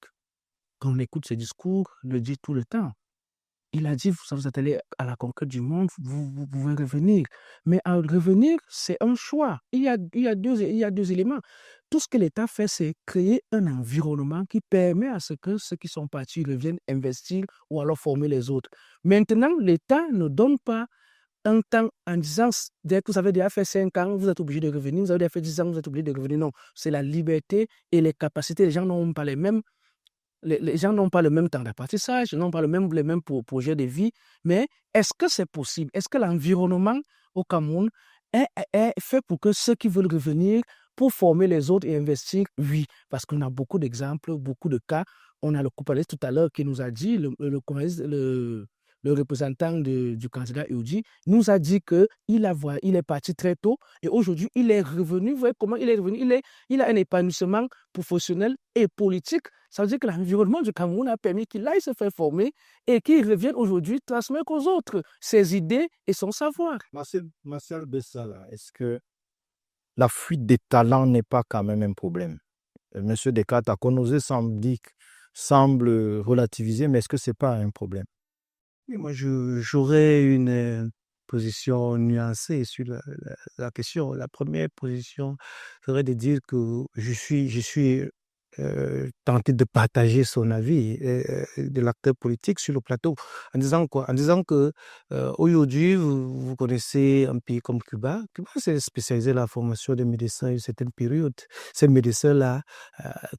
S6: quand on écoute ses discours, le dit tout le temps. Il a dit, vous êtes allé à la conquête du monde, vous pouvez revenir. Mais à revenir, c'est un choix. Il y a deux éléments. Tout ce que l'État fait, c'est créer un environnement qui permet à ce que ceux qui sont partis reviennent investir ou alors former les autres. Maintenant, l'État ne donne pas un temps en disant, dès que vous avez déjà fait 5 ans, vous êtes obligé de revenir. Vous avez déjà fait 10 ans, vous êtes obligé de revenir. Non, c'est la liberté et les capacités. Les gens n'ont pas les gens n'ont pas le même temps d'apprentissage, n'ont pas les mêmes projets de vie. Mais est-ce que c'est possible? Est-ce que l'environnement au Cameroun est fait pour que ceux qui veulent revenir pour former les autres et investir? Oui, parce qu'on a beaucoup d'exemples, beaucoup de cas. On a le co-panéliste tout à l'heure qui nous a dit, le représentant du candidat Eudi nous a dit qu'il est parti très tôt et aujourd'hui, il est revenu. Vous voyez comment il est revenu? Il a un épanouissement professionnel et politique. Ça veut dire que l'environnement du Cameroun a permis qu'il aille se faire former et qu'il revienne aujourd'hui transmettre aux autres ses idées et son savoir.
S1: Marcel Bessala, est-ce que la fuite des talents n'est pas quand même un problème? Monsieur Descartes, Akonosé semble relativiser, mais est-ce que ce n'est pas un problème?
S3: Oui, moi, j'aurais une position nuancée sur la question. La première position serait de dire que je suis tenté de partager son avis de l'acteur politique sur le plateau en disant quoi? En disant que aujourd'hui, vous connaissez un pays comme Cuba. Cuba s'est spécialisé dans la formation des médecins à une certaine période. Ces médecins-là,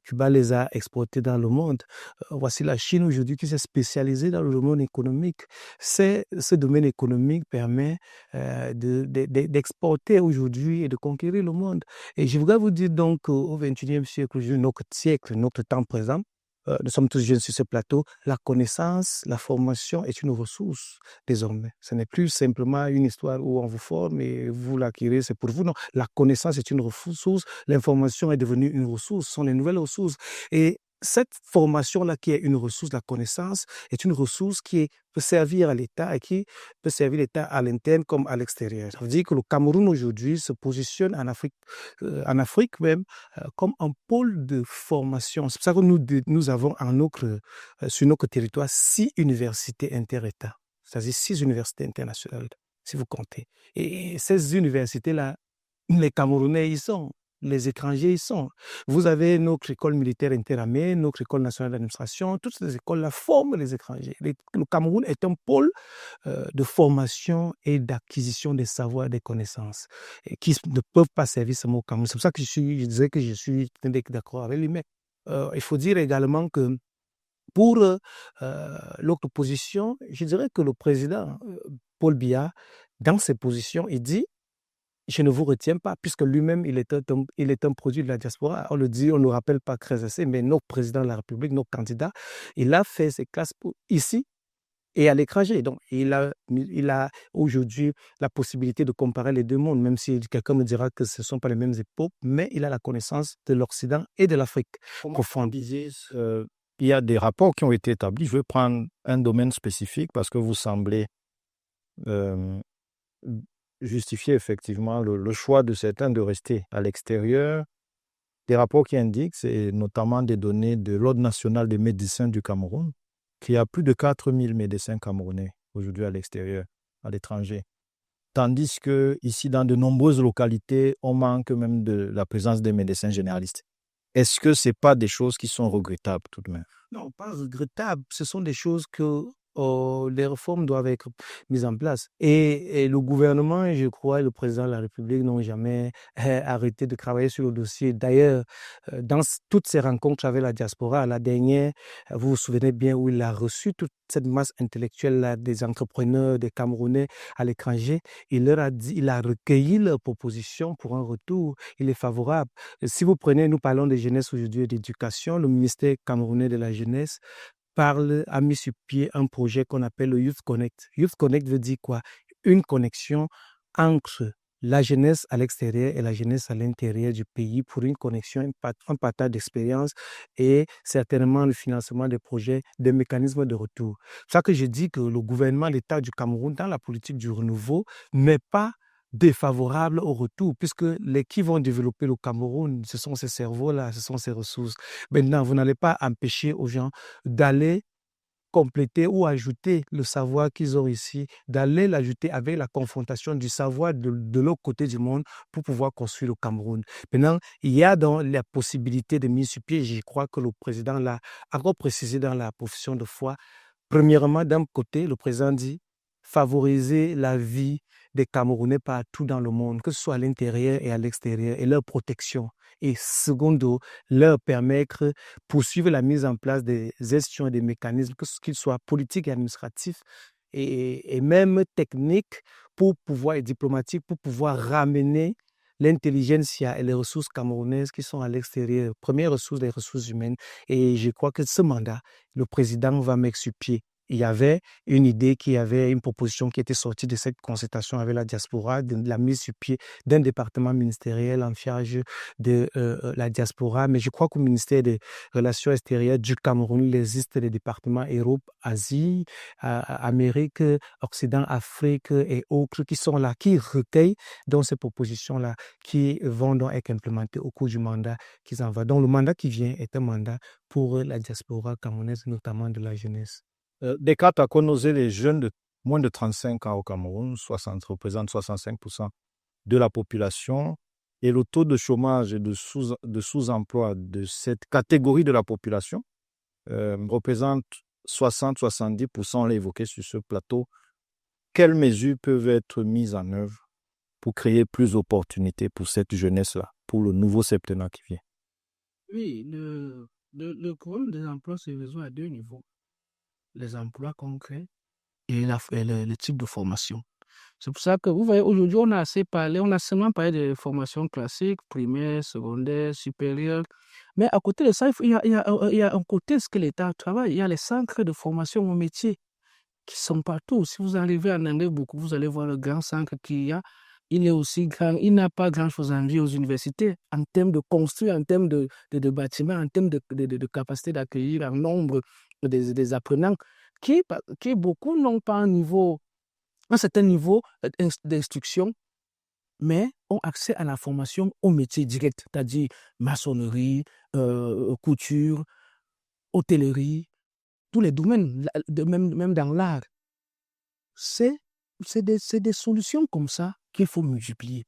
S3: Cuba les a exportés dans le monde. Voici la Chine aujourd'hui qui s'est spécialisée dans le domaine économique. Ce domaine économique permet d'exporter aujourd'hui et de conquérir le monde. Et je voudrais vous dire donc au XXIe siècle, notre temps présent, nous sommes tous jeunes sur ce plateau, la connaissance, la formation est une ressource désormais. Ce n'est plus simplement une histoire où on vous forme et vous l'acquérez, c'est pour vous. Non, la connaissance est une ressource, l'information est devenue une ressource, ce sont les nouvelles ressources. Et cette formation-là qui est une ressource, la connaissance, est une ressource qui peut servir à l'État et qui peut servir l'État à l'interne comme à l'extérieur. Ça veut dire que le Cameroun aujourd'hui se positionne en Afrique même, comme un pôle de formation. C'est pour ça que nous avons sur notre territoire 6 universités inter-États, c'est-à-dire 6 universités internationales, si vous comptez. Et ces universités-là, les Camerounais y sont. Les étrangers y sont. Vous avez notre école militaire interamée, notre école nationale d'administration, toutes ces écoles-là forment les étrangers. Le Cameroun est un pôle de formation et d'acquisition des savoirs et des connaissances qui ne peuvent pas servir seulement au Cameroun. C'est pour ça que je disais que je suis d'accord avec lui. Mais il faut dire également que Pour l'autre position, je dirais que le président Paul Biya, dans ses positions, il dit je ne vous retiens pas, puisque lui-même, il est un produit de la diaspora. On le dit, on ne le rappelle pas très assez, mais notre président de la République, notre candidat, il a fait ses classes ici et à l'étranger. Donc, il a aujourd'hui la possibilité de comparer les deux mondes, même si quelqu'un me dira que ce ne sont pas les mêmes époques, mais il a la connaissance de l'Occident et de l'Afrique profonde.
S1: Il y a des rapports qui ont été établis. Je vais prendre un domaine spécifique parce que vous semblez justifier effectivement le choix de certains de rester à l'extérieur. Des rapports qui indiquent, c'est notamment des données de l'Ordre national des médecins du Cameroun, qu'il y a plus de 4000 médecins camerounais aujourd'hui à l'extérieur, à l'étranger. Tandis qu'ici, dans de nombreuses localités, on manque même de la présence des médecins généralistes. Est-ce que ce n'est pas des choses qui sont regrettables tout de même?
S3: Non, pas regrettables. Ce sont des choses que les réformes doivent être mises en place. Et le gouvernement, je crois, et le président de la République n'ont jamais arrêté de travailler sur le dossier. D'ailleurs, dans toutes ces rencontres avec la diaspora, la dernière, vous vous souvenez bien où il a reçu toute cette masse intellectuelle-là des entrepreneurs, des Camerounais à l'étranger, il leur a dit, il a recueilli leurs propositions pour un retour. Il est favorable. Si vous prenez, nous parlons de jeunesse aujourd'hui et d'éducation, le ministère camerounais de la jeunesse a mis sur pied un projet qu'on appelle le Youth Connect. Youth Connect veut dire quoi? Une connexion entre la jeunesse à l'extérieur et la jeunesse à l'intérieur du pays pour une connexion, un partage d'expérience et certainement le financement des projets, des mécanismes de retour. C'est ça que je dis que le gouvernement, l'État du Cameroun, dans la politique du renouveau, n'est pas défavorable au retour, puisque les qui vont développer le Cameroun, ce sont ces cerveaux-là, ce sont ces ressources. Maintenant, vous n'allez pas empêcher aux gens d'aller compléter ou ajouter le savoir qu'ils ont ici, d'aller l'ajouter avec la confrontation du savoir de l'autre côté du monde pour pouvoir construire le Cameroun. Maintenant, il y a donc la possibilité de mise sur pied. Je crois que le président l'a encore précisé dans la profession de foi. Premièrement, d'un côté, le président dit favoriser la vie des Camerounais partout dans le monde, que ce soit à l'intérieur et à l'extérieur, et leur protection. Et secondo, leur permettre poursuivre la mise en place des institutions et des mécanismes, qu'ils soient politiques et administratifs, et même techniques pour pouvoir, et diplomatiques, pour pouvoir ramener l'intelligentsia et les ressources camerounaises qui sont à l'extérieur, première ressource des ressources humaines. Et je crois que ce mandat, le président va mettre sur pied. Il y avait une idée, une proposition qui était sortie de cette concertation avec la diaspora, de la mise sur pied d'un département ministériel en charge de la diaspora. Mais je crois qu'au ministère des Relations extérieures du Cameroun, il existe des départements Europe, Asie, Amérique, Occident, Afrique et autres qui sont là, qui recueillent dans ces propositions-là, qui vont donc être implémentées au cours du mandat qu'ils envoient. Donc le mandat qui vient est un mandat pour la diaspora camerounaise, notamment de la jeunesse.
S1: Descartes a connosé les jeunes de moins de 35 ans au Cameroun, représentent 65% de la population, et le taux de chômage et de sous-emploi de cette catégorie de la population représente 60-70%, on l'a évoqué sur ce plateau. Quelles mesures peuvent être mises en œuvre pour créer plus d'opportunités pour cette jeunesse-là, pour le nouveau septennat qui vient?
S6: Oui, le problème des emplois se résout à deux niveaux. Les emplois concrets et le type de formation. C'est pour ça que vous voyez, aujourd'hui, on a seulement parlé de formation classique, primaire, secondaire, supérieure. Mais à côté de ça, il y a un côté ce que l'État travaille. Il y a les centres de formation au métier qui sont partout. Si vous arrivez en Inde, vous allez voir le grand centre qu'il y a. Il est aussi grand, il n'a pas grand-chose à envier aux universités en termes de construire, en termes de bâtiments, en termes de capacité d'accueillir un nombre des apprenants qui beaucoup n'ont pas un certain niveau d'instruction, mais ont accès à la formation au métier direct, c'est-à-dire maçonnerie, couture, hôtellerie, tous les domaines, même dans l'art. C'est des solutions comme ça qu'il faut multiplier.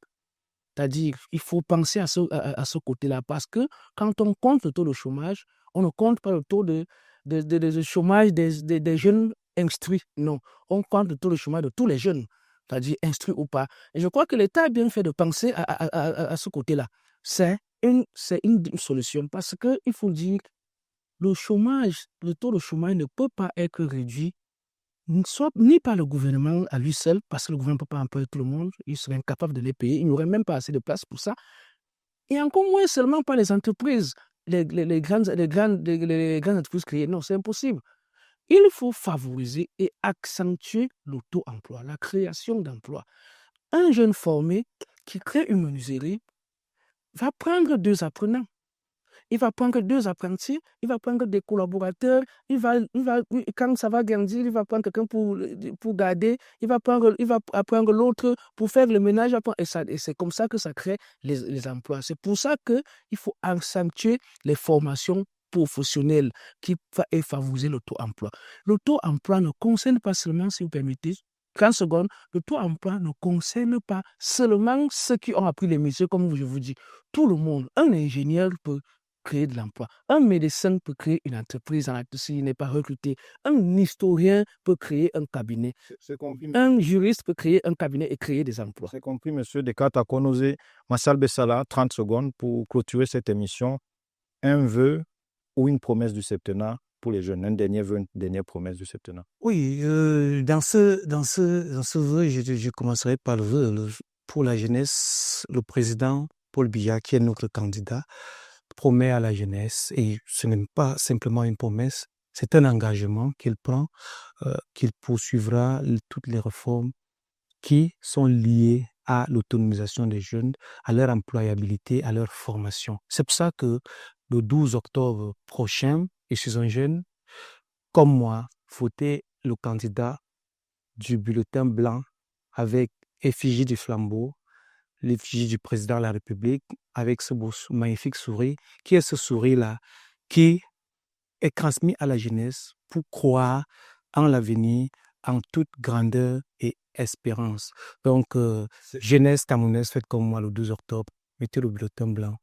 S6: C'est-à-dire, il faut penser à ce côté-là, parce que quand on compte le taux de chômage, on ne compte pas le taux de chômage des jeunes instruits. Non, on compte le taux de chômage de tous les jeunes, c'est-à-dire instruits ou pas. Et je crois que l'État a bien fait de penser à ce côté-là. C'est une solution, parce qu'il faut dire, le taux de chômage ne peut pas être réduit ni par le gouvernement à lui seul, parce que le gouvernement ne peut pas employer tout le monde, il serait incapable de les payer, il n'aurait même pas assez de place pour ça, et encore moins seulement par les entreprises, les grandes entreprises créées. Non, c'est impossible. Il faut favoriser et accentuer l'auto-emploi, la création d'emplois. Un jeune formé qui crée une menuiserie va prendre 2 apprenants. Il va prendre 2 apprentis, il va prendre des collaborateurs, quand ça va grandir, il va prendre quelqu'un pour garder, il va apprendre l'autre pour faire le ménage, et c'est comme ça que ça crée les emplois. C'est pour ça qu'il faut accentuer les formations professionnelles qui et favoriser l'auto-emploi. L'auto-emploi ne concerne pas seulement, si vous permettez, 30 secondes, l'auto-emploi ne concerne pas seulement ceux qui ont appris les métiers, comme je vous dis. Tout le monde, un ingénieur peut créer de l'emploi. Un médecin peut créer une entreprise s'il n'est pas recruté. Un historien peut créer un cabinet.
S1: C'est compris.
S6: Un juriste peut créer un cabinet et créer des emplois.
S1: C'est compris, monsieur Descartes Akonosé. Massal Bessala, 30 secondes pour clôturer cette émission. Un vœu ou une promesse du septennat pour les jeunes. Un dernier vœu, une dernière promesse du septennat.
S3: Oui, dans ce vœu, je commencerai par le vœu pour la jeunesse. Le président Paul Biya, qui est notre candidat, promet à la jeunesse, et ce n'est pas simplement une promesse, c'est un engagement qu'il prend, qu'il poursuivra toutes les réformes qui sont liées à l'autonomisation des jeunes, à leur employabilité, à leur formation. C'est pour ça que le 12 octobre prochain, je suis un jeune, comme moi, votez le candidat du bulletin blanc avec effigie du flambeau, l'effigie du président de la République, avec ce beau, magnifique sourire, qui est ce sourire-là, qui est transmis à la jeunesse pour croire en l'avenir, en toute grandeur et espérance. Donc, jeunesse camerounaise, faites comme moi le 12 octobre, mettez le bulletin blanc.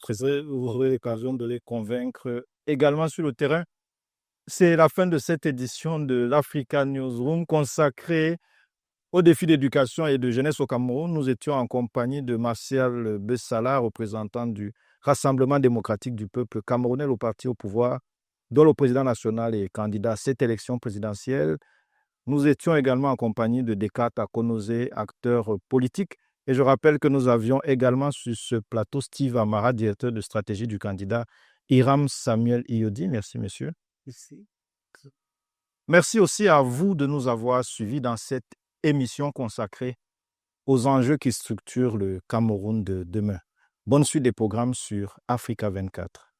S1: Vous aurez l'occasion de les convaincre également sur le terrain. C'est la fin de cette édition de l'Africa Newsroom consacrée aux défis d'éducation et de jeunesse au Cameroun. Nous étions en compagnie de Martial Bessala, représentant du Rassemblement démocratique du peuple camerounais, le parti au pouvoir, dont le président national est candidat à cette élection présidentielle. Nous étions également en compagnie de Descartes Akonosé, acteur politique. Et je rappelle que nous avions également sur ce plateau Steve Amara, directeur de stratégie du candidat Hiram Samuel Iyodi. Merci, monsieur.
S3: Merci.
S1: Merci aussi à vous de nous avoir suivis dans cette émission consacrée aux enjeux qui structurent le Cameroun de demain. Bonne suite des programmes sur Africa 24.